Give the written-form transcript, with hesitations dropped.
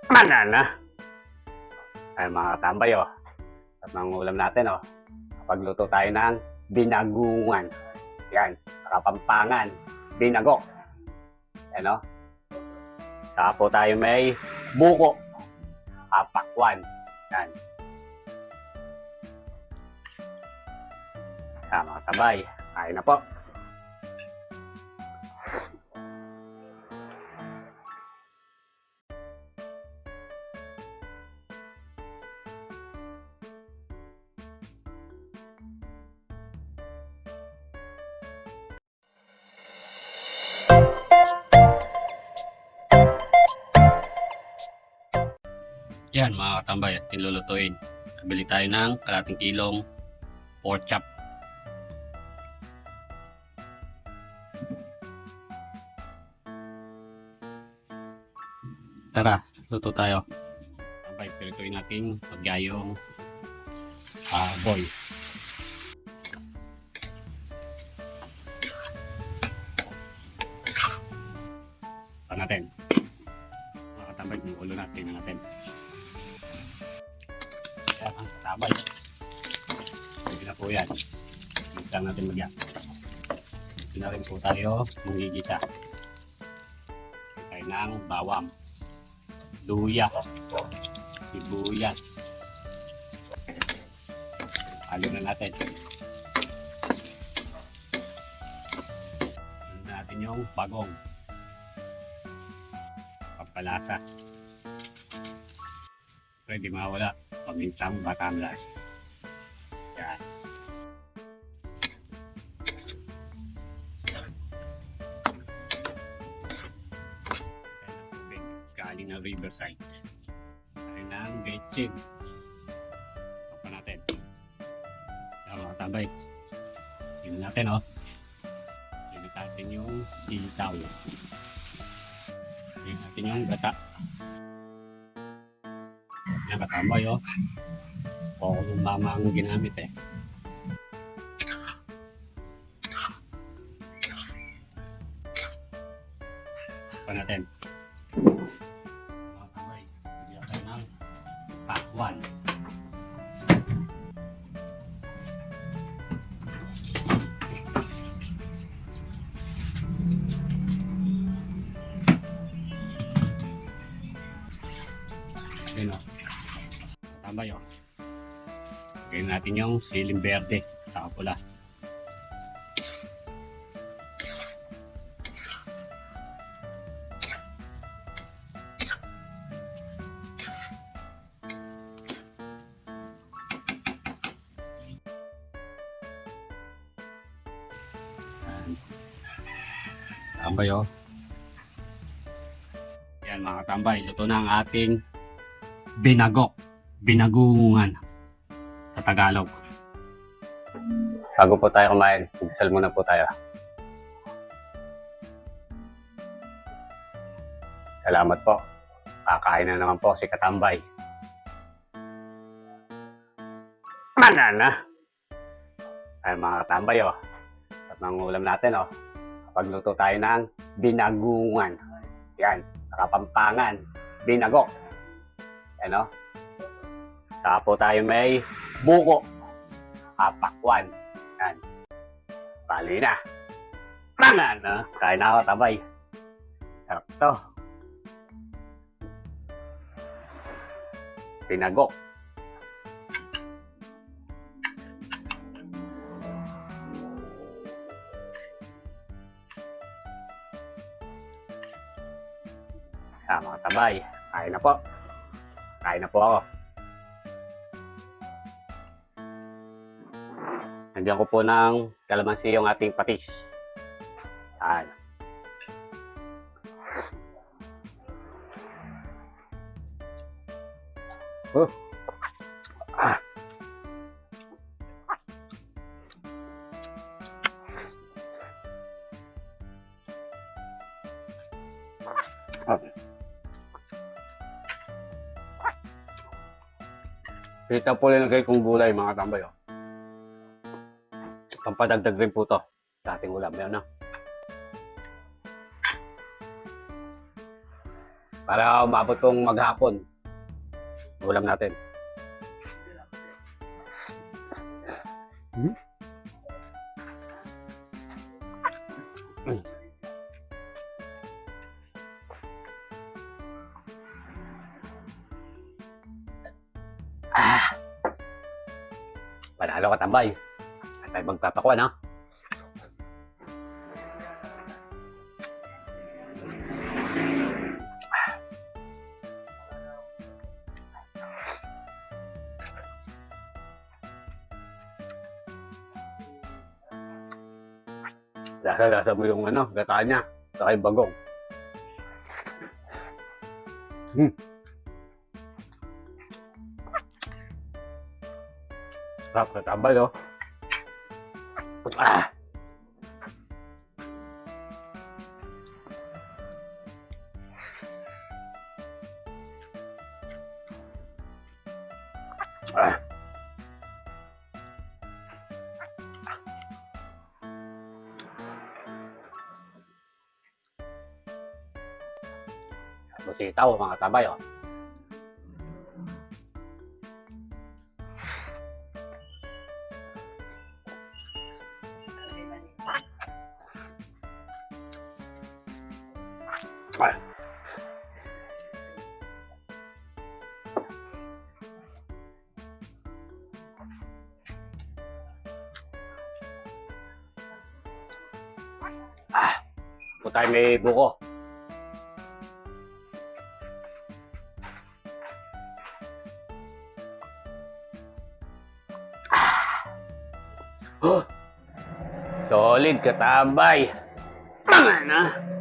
Banana. Ay mga katambay at mga ulam natin pagluto tayo ng binagungan. Yan, sa Kapampangan, binago. Yan Saka po tayo may buko, pakwan. Yan. Mga katambay, kain na po. Yan mga katambay at nilulutuin. Kabili tayo ng kalating kilong pork chop. Tara, luto tayo. Katambay, pilutuin natin pagyayong boy. Pa natin. Mga katambay, yung ulo natin natin. Yan ang katabay. Pwede na po yan. Huwag natin magyan. Pwede na rin po tayo manggigisa. Tayo ng bawang, luya, sibuyas. Halo na natin. Halo na natin yung bagong. Pampalasa. Pwede mawala. Pamintang Batangas. Yan. Galing ng Riverside. Galing ng Betchin. Papa natin. Yan mga tambay. Tingnan natin tingnan natin yung sitaw. Tingnan natin yung gata. Yan katambay o kung mama ang ginamit pa natin mga tambay bigyan tayo ng pakwan. Yun tambay gawin natin yung siling berde saka pula. Tambay yan mga tambay, luto na ang ating binagungan sa Tagalog. Bago po tayo kumain, magdasal muna po tayo. Salamat po. Kakain na naman po si Katambay. Banana. Ay mga katambay at mga ulam natin pagluto tayo ng binagungan. Yan, sa Kapampangan, binago. Yan Saka po tayo may buko, pakwan. Yan. Bali na. Banana. Kain na ako, tabay. Sarap to. Binago. Mga tabay. Kain na po. Kain na po ako. Nandiyan ko po ng kalamansi yung ating patis. Yan. Kita po lang kay kong gulay mga tambay Pampadagdag rin po to sa ating ulam. Yan Para umabot kong maghapon. Ulam natin. Panalo ka, tambay. At tayo magpapakuan, ha? Lasa mo yung gataan niya. Saka yung bagong. Sarap na tambay, oh. Ah! Ah! Sitaw, mga tambay, oh. Kung tayo may buko. Solid, katambay. Tama na.